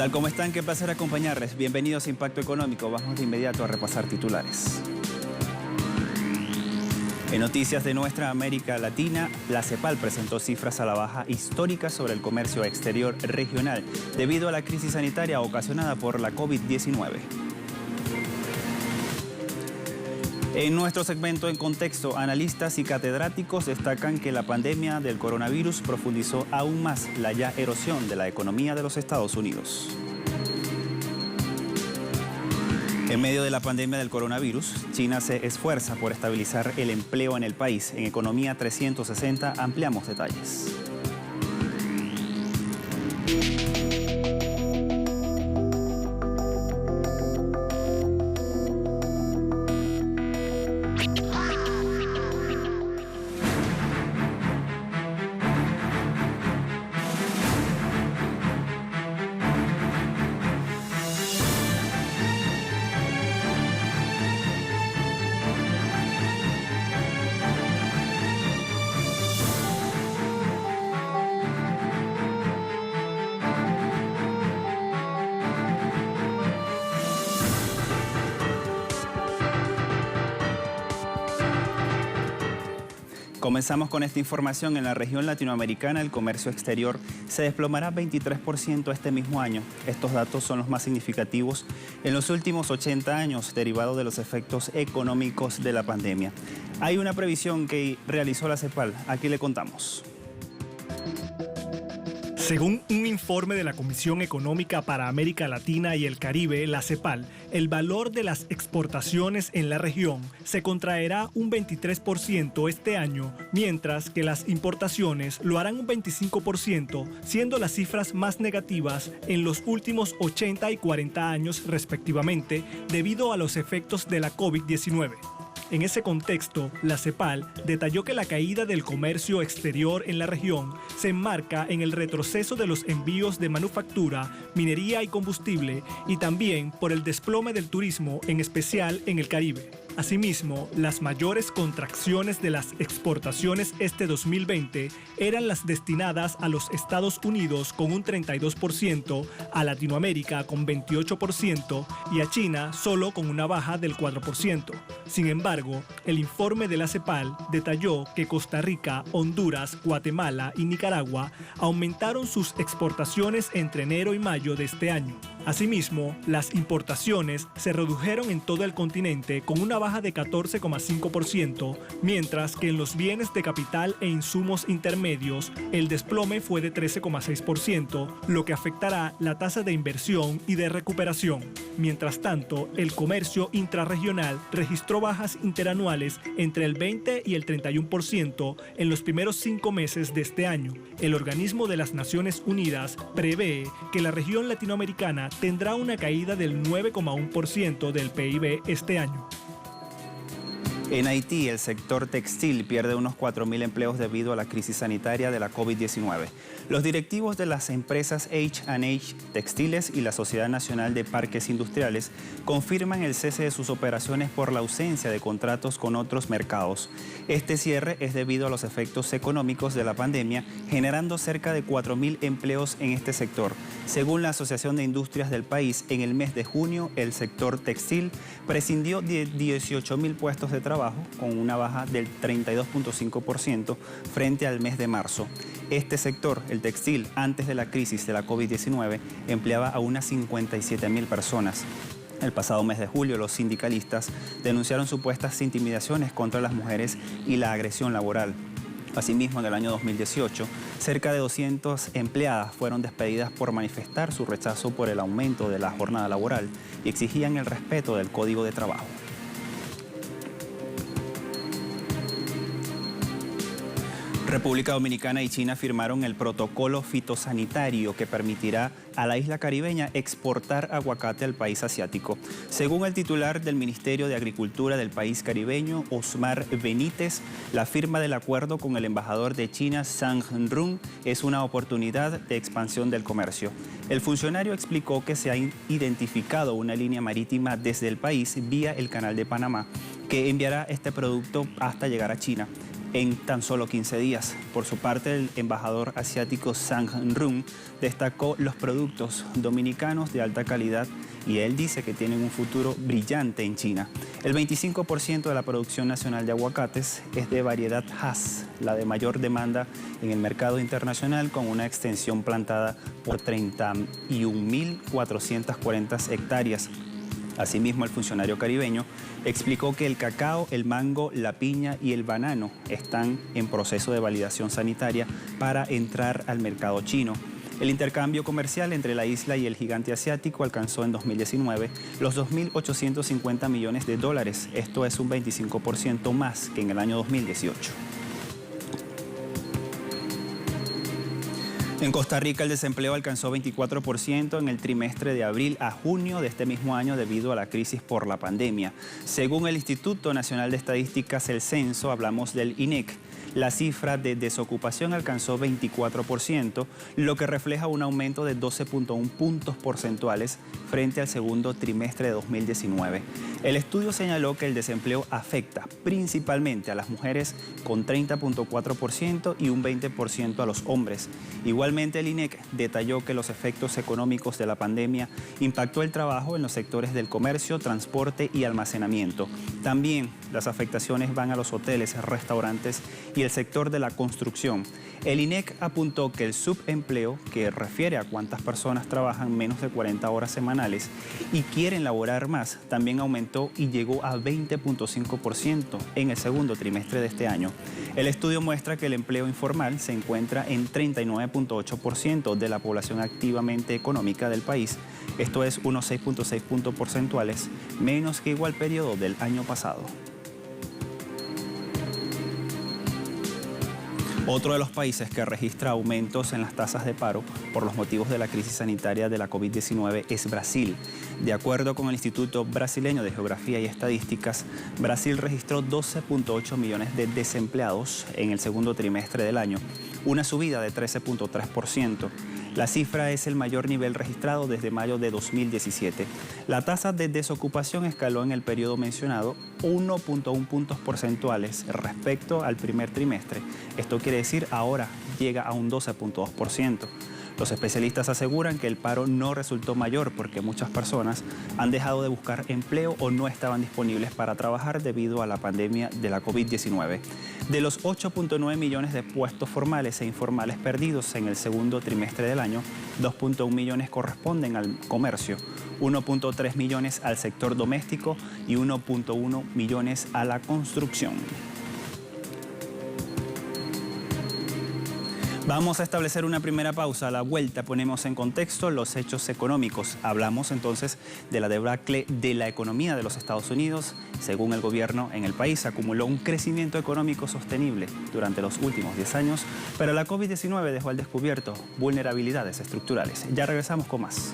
tal? ¿Cómo están? Qué placer acompañarles. Bienvenidos a Impacto Económico. Vamos de inmediato a repasar titulares. En noticias de nuestra América Latina, la CEPAL presentó cifras a la baja históricas sobre el comercio exterior regional debido a la crisis sanitaria ocasionada por la COVID-19. En nuestro segmento En Contexto, analistas y catedráticos destacan que la pandemia del coronavirus profundizó aún más la ya erosión de la economía de los Estados Unidos. En medio de la pandemia del coronavirus, China se esfuerza por estabilizar el empleo en el país. En Economía 360 ampliamos detalles. Comenzamos con esta información. En la región latinoamericana, el comercio exterior se desplomará 23% este mismo año. Estos datos son los más significativos en los últimos 80 años, derivado de los efectos económicos de la pandemia. Hay una previsión que realizó la CEPAL. Aquí le contamos. Según un informe de la Comisión Económica para América Latina y el Caribe, la CEPAL, el valor de las exportaciones en la región se contraerá un 23% este año, mientras que las importaciones lo harán un 25%, siendo las cifras más negativas en los últimos 80 y 40 años respectivamente, debido a los efectos de la COVID-19. En ese contexto, la CEPAL detalló que la caída del comercio exterior en la región se enmarca en el retroceso de los envíos de manufactura, minería y combustible, y también por el desplome del turismo, en especial en el Caribe. Asimismo, las mayores contracciones de las exportaciones este 2020 eran las destinadas a los Estados Unidos con un 32%, a Latinoamérica con 28% y a China solo con una baja del 4%. Sin embargo, el informe de la CEPAL detalló que Costa Rica, Honduras, Guatemala y Nicaragua aumentaron sus exportaciones entre enero y mayo de este año. Asimismo, las importaciones se redujeron en todo el continente con una baja de 14,5%, mientras que en los bienes de capital e insumos intermedios el desplome fue de 13,6%, lo que afectará la tasa de inversión y de recuperación. Mientras tanto, el comercio intrarregional registró bajas interanuales entre el 20 y el 31% en los primeros 5 meses de este año. El organismo de las Naciones Unidas prevé que la región latinoamericana tendrá una caída del 9,1% del PIB este año. En Haití, el sector textil pierde unos 4.000 empleos debido a la crisis sanitaria de la COVID-19. Los directivos de las empresas H&H Textiles y la Sociedad Nacional de Parques Industriales confirman el cese de sus operaciones por la ausencia de contratos con otros mercados. Este cierre es debido a los efectos económicos de la pandemia, generando cerca de 4.000 empleos en este sector. Según la Asociación de Industrias del país, en el mes de junio, el sector textil prescindió de 18.000 puestos de trabajo, con una baja del 32,5% frente al mes de marzo. Este sector, el textil, antes de la crisis de la COVID-19, empleaba a unas 57.000 personas. El pasado mes de julio, los sindicalistas denunciaron supuestas intimidaciones contra las mujeres y la agresión laboral. Asimismo, en el año 2018, cerca de 200 empleadas fueron despedidas por manifestar su rechazo por el aumento de la jornada laboral y exigían el respeto del Código de Trabajo. República Dominicana y China firmaron el protocolo fitosanitario que permitirá a la isla caribeña exportar aguacate al país asiático. Según el titular del Ministerio de Agricultura del país caribeño, Osmar Benítez, la firma del acuerdo con el embajador de China, Zhang Run, es una oportunidad de expansión del comercio. El funcionario explicó que se ha identificado una línea marítima desde el país vía el Canal de Panamá, que enviará este producto hasta llegar a China. en tan solo 15 días. Por su parte, el embajador asiático Sang Run destacó los productos dominicanos de alta calidad y él dice que tienen un futuro brillante en China. El 25% de la producción nacional de aguacates es de variedad Hass, la de mayor demanda en el mercado internacional, con una extensión plantada por 31.440 hectáreas. Asimismo, el funcionario caribeño explicó que el cacao, el mango, la piña y el banano están en proceso de validación sanitaria para entrar al mercado chino. El intercambio comercial entre la isla y el gigante asiático alcanzó en 2019 los 2.850 millones de dólares. Esto es un 25% más que en el año 2018. En Costa Rica el desempleo alcanzó 24% en el trimestre de abril a junio de este mismo año debido a la crisis por la pandemia. Según el Instituto Nacional de Estadísticas, el censo, hablamos del INEC, la cifra de desocupación alcanzó 24%, lo que refleja un aumento de 12.1 puntos porcentuales frente al segundo trimestre de 2019. El estudio señaló que el desempleo afecta principalmente a las mujeres con 30.4% y un 20% a los hombres. Igualmente, el INEC detalló que los efectos económicos de la pandemia impactó el trabajo en los sectores del comercio, transporte y almacenamiento. También las afectaciones van a los hoteles, restaurantes y el sector de la construcción. El INEC apuntó que el subempleo, que refiere a cuántas personas trabajan menos de 40 horas semanales y quieren laborar más, también aumentó y llegó a 20.5% en el segundo trimestre de este año. El estudio muestra que el empleo informal se encuentra en 39.8% de la población activamente económica del país. Esto es unos 6.6 puntos porcentuales menos que igual periodo del año pasado. Otro de los países que registra aumentos en las tasas de paro por los motivos de la crisis sanitaria de la COVID-19 es Brasil. De acuerdo con el Instituto Brasileño de Geografía y Estadísticas, Brasil registró 12.8 millones de desempleados en el segundo trimestre del año, una subida de 13.3%. La cifra es el mayor nivel registrado desde mayo de 2017. La tasa de desocupación escaló en el periodo mencionado 1.1 puntos porcentuales respecto al primer trimestre. Esto quiere decir ahora llega a un 12.2%. Los especialistas aseguran que el paro no resultó mayor porque muchas personas han dejado de buscar empleo o no estaban disponibles para trabajar debido a la pandemia de la COVID-19. De los 8.9 millones de puestos formales e informales perdidos en el segundo trimestre del año, 2.1 millones corresponden al comercio, 1.3 millones al sector doméstico y 1.1 millones a la construcción. Vamos a establecer una primera pausa. A la vuelta ponemos en contexto los hechos económicos. Hablamos entonces de la debacle de la economía de los Estados Unidos. Según el gobierno en el país, acumuló un crecimiento económico sostenible durante los últimos 10 años, pero la COVID-19 dejó al descubierto vulnerabilidades estructurales. Ya regresamos con más.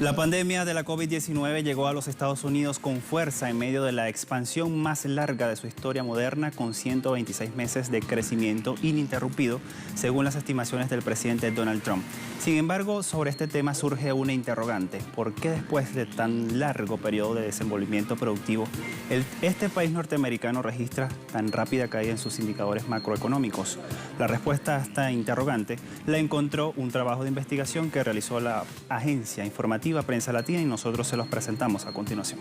La pandemia de la COVID-19 llegó a los Estados Unidos con fuerza en medio de la expansión más larga de su historia moderna, con 126 meses de crecimiento ininterrumpido, según las estimaciones del presidente Donald Trump. Sin embargo, sobre este tema surge una interrogante. ¿Por qué después de tan largo periodo de desenvolvimiento productivo, este país norteamericano registra tan rápida caída en sus indicadores macroeconómicos? La respuesta a esta interrogante la encontró un trabajo de investigación que realizó la agencia informativa Prensa Latina y nosotros se los presentamos a continuación.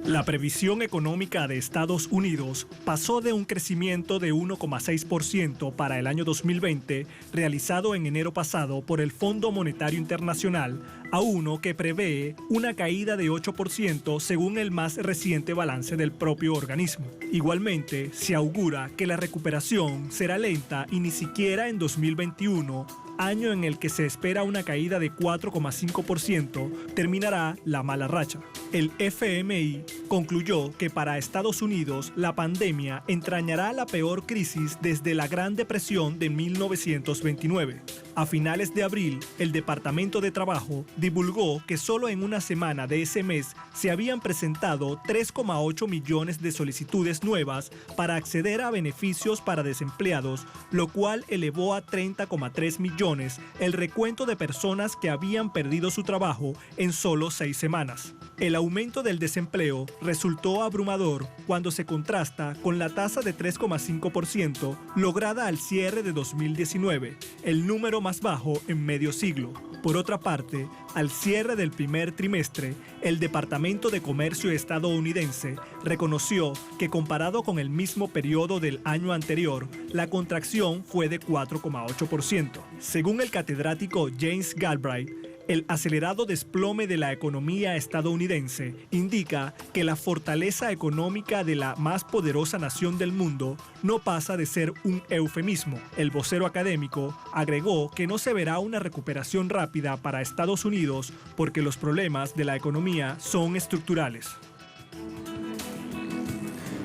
La previsión económica de Estados Unidos pasó de un crecimiento de 1,6% para el año 2020, realizado en enero pasado por el Fondo Monetario Internacional, a uno que prevé una caída de 8% según el más reciente balance del propio organismo. Igualmente, se augura que la recuperación será lenta y ni siquiera en 2021, año en el que se espera una caída de 4,5%, terminará la mala racha. El FMI concluyó que para Estados Unidos la pandemia entrañará la peor crisis desde la Gran Depresión de 1929. A finales de abril, el Departamento de Trabajo divulgó que solo en una semana de ese mes se habían presentado 3,8 millones de solicitudes nuevas para acceder a beneficios para desempleados, lo cual elevó a 30,3 millones el recuento de personas que habían perdido su trabajo en solo 6 semanas. El aumento del desempleo resultó abrumador cuando se contrasta con la tasa de 3,5% lograda al cierre de 2019, el número más bajo en medio siglo. Por otra parte, al cierre del primer trimestre, el Departamento de Comercio estadounidense reconoció que comparado con el mismo periodo del año anterior, la contracción fue de 4,8%. Según el catedrático James Galbraith, el acelerado desplome de la economía estadounidense indica que la fortaleza económica de la más poderosa nación del mundo no pasa de ser un eufemismo. El vocero académico agregó que no se verá una recuperación rápida para Estados Unidos porque los problemas de la economía son estructurales.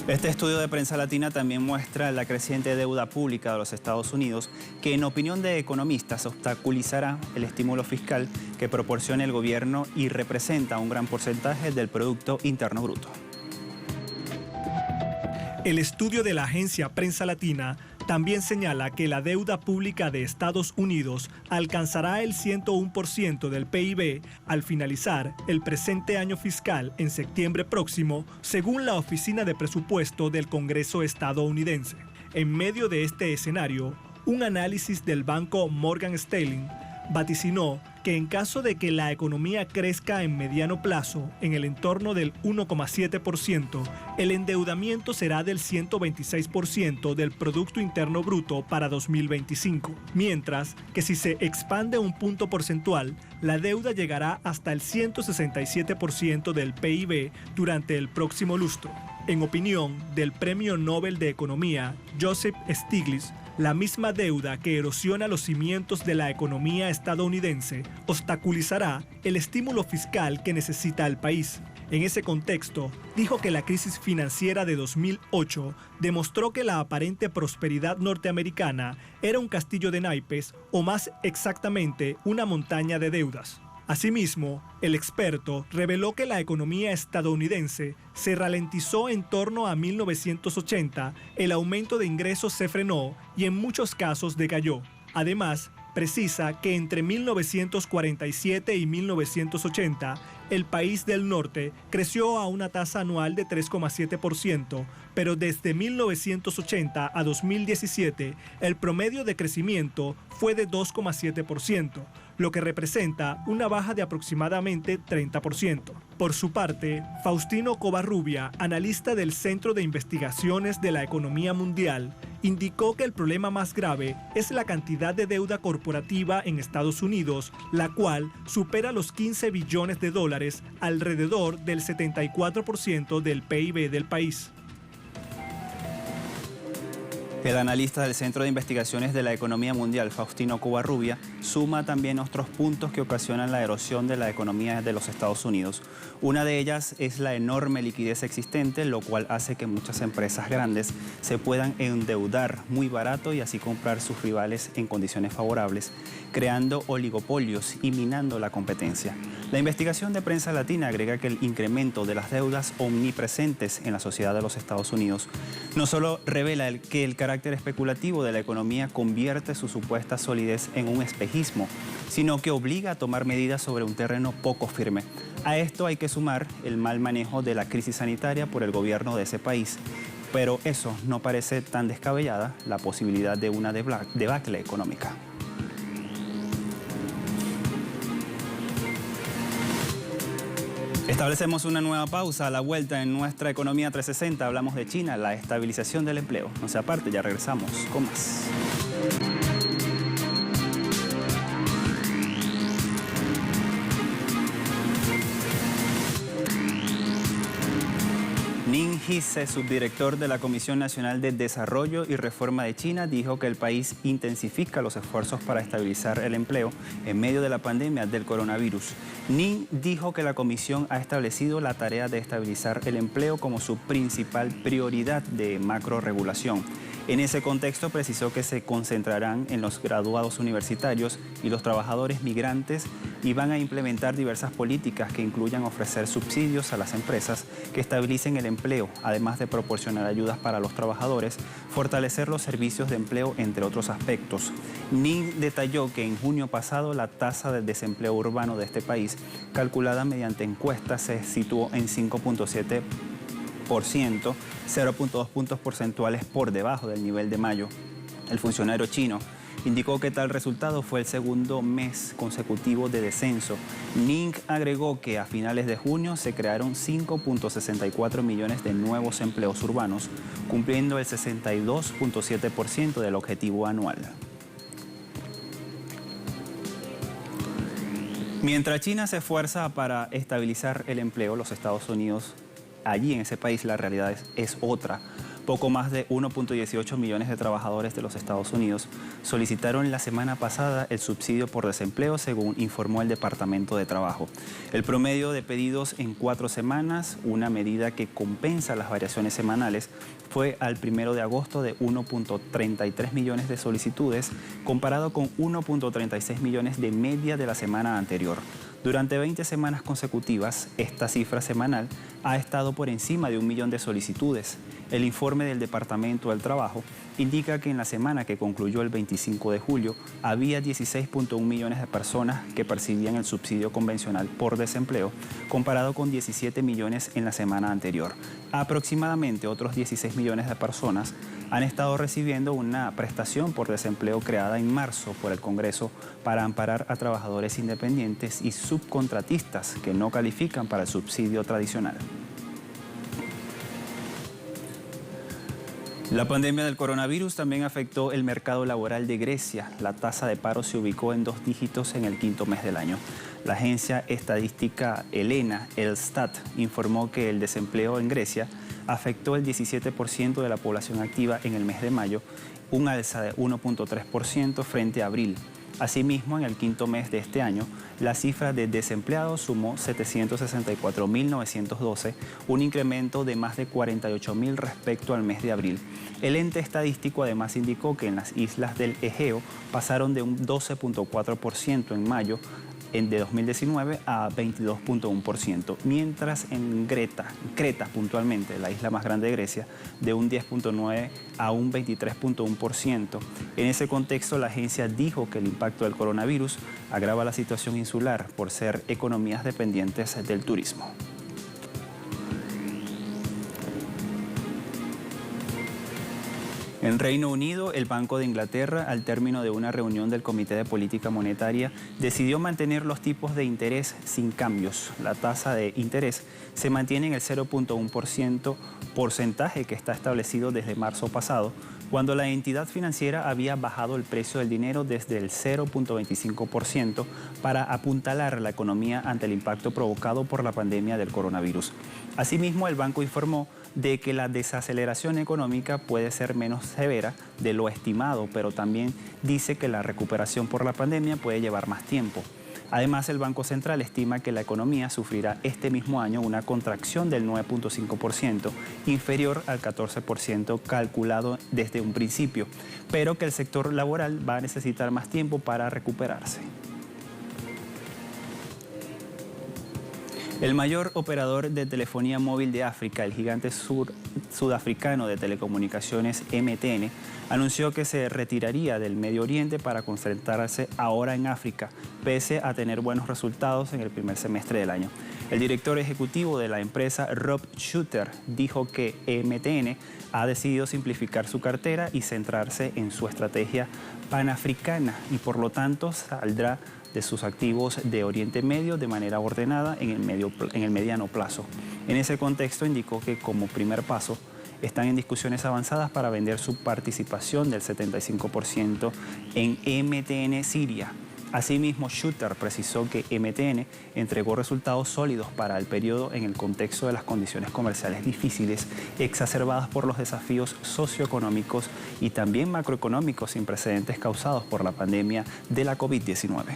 Este estudio de Prensa Latina también muestra la creciente deuda pública de los Estados Unidos, que en opinión de economistas obstaculizará el estímulo fiscal que proporciona el gobierno y representa un gran porcentaje del Producto Interno Bruto. El estudio de la agencia Prensa Latina también señala que la deuda pública de Estados Unidos alcanzará el 101% del PIB al finalizar el presente año fiscal en septiembre próximo, según la Oficina de Presupuesto del Congreso estadounidense. En medio de este escenario, un análisis del banco Morgan Stanley vaticinó que en caso de que la economía crezca en mediano plazo en el entorno del 1,7%, el endeudamiento será del 126% del Producto Interno Bruto para 2025, mientras que si se expande un punto porcentual, la deuda llegará hasta el 167% del PIB durante el próximo lustro. En opinión del Premio Nobel de Economía, Joseph Stiglitz, la misma deuda que erosiona los cimientos de la economía estadounidense obstaculizará el estímulo fiscal que necesita el país. En ese contexto, dijo que la crisis financiera de 2008 demostró que la aparente prosperidad norteamericana era un castillo de naipes o más exactamente una montaña de deudas. Asimismo, el experto reveló que la economía estadounidense se ralentizó en torno a 1980, el aumento de ingresos se frenó y en muchos casos decayó. Además, precisa que entre 1947 y 1980, el país del norte creció a una tasa anual de 3,7%, pero desde 1980 a 2017, el promedio de crecimiento fue de 2,7%, lo que representa una baja de aproximadamente 30%. Por su parte, Faustino Covarrubia, analista del Centro de Investigaciones de la Economía Mundial, indicó que el problema más grave es la cantidad de deuda corporativa en Estados Unidos, la cual supera los 15 billones de dólares, alrededor del 74% del PIB del país. El analista del Centro de Investigaciones de la Economía Mundial, Faustino Covarrubia, suma también otros puntos que ocasionan la erosión de la economía de los Estados Unidos. Una de ellas es la enorme liquidez existente, lo cual hace que muchas empresas grandes se puedan endeudar muy barato y así comprar sus rivales en condiciones favorables, creando oligopolios y minando la competencia. La investigación de Prensa Latina agrega que el incremento de las deudas omnipresentes en la sociedad de los Estados Unidos no solo revela que el carácter especulativo de la economía convierte su supuesta solidez en un espejismo, sino que obliga a tomar medidas sobre un terreno poco firme. A esto hay que sumar el mal manejo de la crisis sanitaria por el gobierno de ese país. Pero eso no parece tan descabellada, la posibilidad de una debacle económica. Establecemos una nueva pausa. A la vuelta en nuestra Economía 360 hablamos de China, la estabilización del empleo. No se aparte, ya regresamos con más. Ning Hsieh, subdirector de la Comisión Nacional de Desarrollo y Reforma de China, dijo que el país intensifica los esfuerzos para estabilizar el empleo en medio de la pandemia del coronavirus. Ning dijo que la comisión ha establecido la tarea de estabilizar el empleo como su principal prioridad de macrorregulación. En ese contexto precisó que se concentrarán en los graduados universitarios y los trabajadores migrantes y van a implementar diversas políticas que incluyan ofrecer subsidios a las empresas que estabilicen el empleo, además de proporcionar ayudas para los trabajadores, fortalecer los servicios de empleo, entre otros aspectos. Ning detalló que en junio pasado la tasa de desempleo urbano de este país, calculada mediante encuestas, se situó en 5.7%, 0.2 puntos porcentuales por debajo del nivel de mayo. El funcionario chino indicó que tal resultado fue el segundo mes consecutivo de descenso. Ning agregó que a finales de junio se crearon 5.64 millones de nuevos empleos urbanos, cumpliendo el 62.7% del objetivo anual. Mientras China se esfuerza para estabilizar el empleo, los Estados Unidos, allí en ese país la realidad es otra. Poco más de 1.18 millones de trabajadores de los Estados Unidos solicitaron la semana pasada el subsidio por desempleo, según informó el Departamento de Trabajo. El promedio de pedidos en 4 semanas, una medida que compensa las variaciones semanales, fue al 1 de agosto de 1.33 millones de solicitudes, comparado con 1.36 millones de media de la semana anterior. Durante 20 semanas consecutivas, esta cifra semanal ha estado por encima de 1 millón de solicitudes. El informe del Departamento del Trabajo indica que en la semana que concluyó el 25 de julio, había 16.1 millones de personas que percibían el subsidio convencional por desempleo, comparado con 17 millones en la semana anterior. Aproximadamente otros 16 millones de personas han estado recibiendo una prestación por desempleo creada en marzo por el Congreso para amparar a trabajadores independientes y subcontratistas que no califican para el subsidio tradicional. La pandemia del coronavirus también afectó el mercado laboral de Grecia. La tasa de paro se ubicó en 2 dígitos en el 5º mes del año. La agencia estadística Elena, Elstat, informó que el desempleo en Grecia afectó el 17% de la población activa en el mes de mayo, un alza de 1.3% frente a abril. Asimismo, en el 5º mes de este año, la cifra de desempleados sumó 764.912, un incremento de más de 48.000 respecto al mes de abril. El ente estadístico además indicó que en las islas del Egeo pasaron de un 12.4% en mayo de 2019 a 22.1%, mientras en Creta puntualmente, la isla más grande de Grecia, de un 10.9% a un 23.1%. En ese contexto, la agencia dijo que el impacto del coronavirus agrava la situación insular por ser economías dependientes del turismo. En Reino Unido, el Banco de Inglaterra, al término de una reunión del Comité de Política Monetaria, decidió mantener los tipos de interés sin cambios. La tasa de interés se mantiene en el 0.1%, porcentaje que está establecido desde marzo pasado, cuando la entidad financiera había bajado el precio del dinero desde el 0.25% para apuntalar la economía ante el impacto provocado por la pandemia del coronavirus. Asimismo, el banco informó de que la desaceleración económica puede ser menos severa de lo estimado, pero también dice que la recuperación por la pandemia puede llevar más tiempo. Además, el Banco Central estima que la economía sufrirá este mismo año una contracción del 9.5%, inferior al 14% calculado desde un principio, pero que el sector laboral va a necesitar más tiempo para recuperarse. El mayor operador de telefonía móvil de África, el gigante sudafricano de telecomunicaciones MTN, anunció que se retiraría del Medio Oriente para concentrarse ahora en África, pese a tener buenos resultados en el primer semestre del año. El director ejecutivo de la empresa, Rob Shuter, dijo que MTN ha decidido simplificar su cartera y centrarse en su estrategia panafricana y por lo tanto saldrá de sus activos de Oriente Medio de manera ordenada en el mediano plazo. En ese contexto indicó que como primer paso están en discusiones avanzadas para vender su participación del 75% en MTN Siria. Asimismo, Schuster precisó que MTN entregó resultados sólidos para el periodo en el contexto de las condiciones comerciales difíciles, exacerbadas por los desafíos socioeconómicos y también macroeconómicos sin precedentes causados por la pandemia de la COVID-19.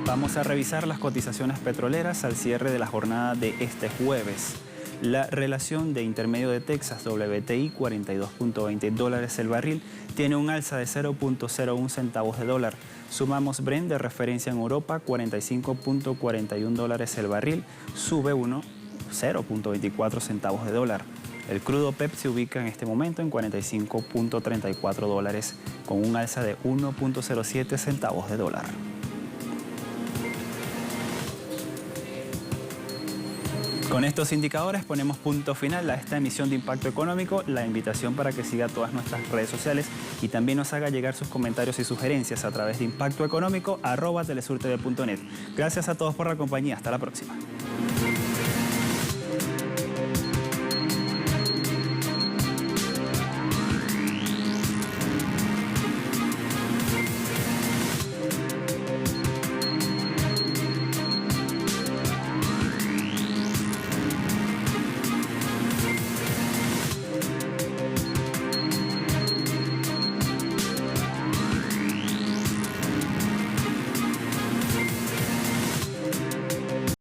Vamos a revisar las cotizaciones petroleras al cierre de la jornada de este jueves. La relación de intermedio de Texas WTI 42.20 dólares el barril tiene un alza de 0.01 centavos de dólar. Sumamos Brent de referencia en Europa 45.41 dólares el barril, sube 0.24 centavos de dólar. El crudo PEP se ubica en este momento en 45.34 dólares con un alza de 1.07 centavos de dólar. Con estos indicadores ponemos punto final a esta emisión de Impacto Económico. La invitación para que siga todas nuestras redes sociales y también nos haga llegar sus comentarios y sugerencias a través de impactoeconómico@telesurtv.net. Gracias a todos por la compañía. Hasta la próxima.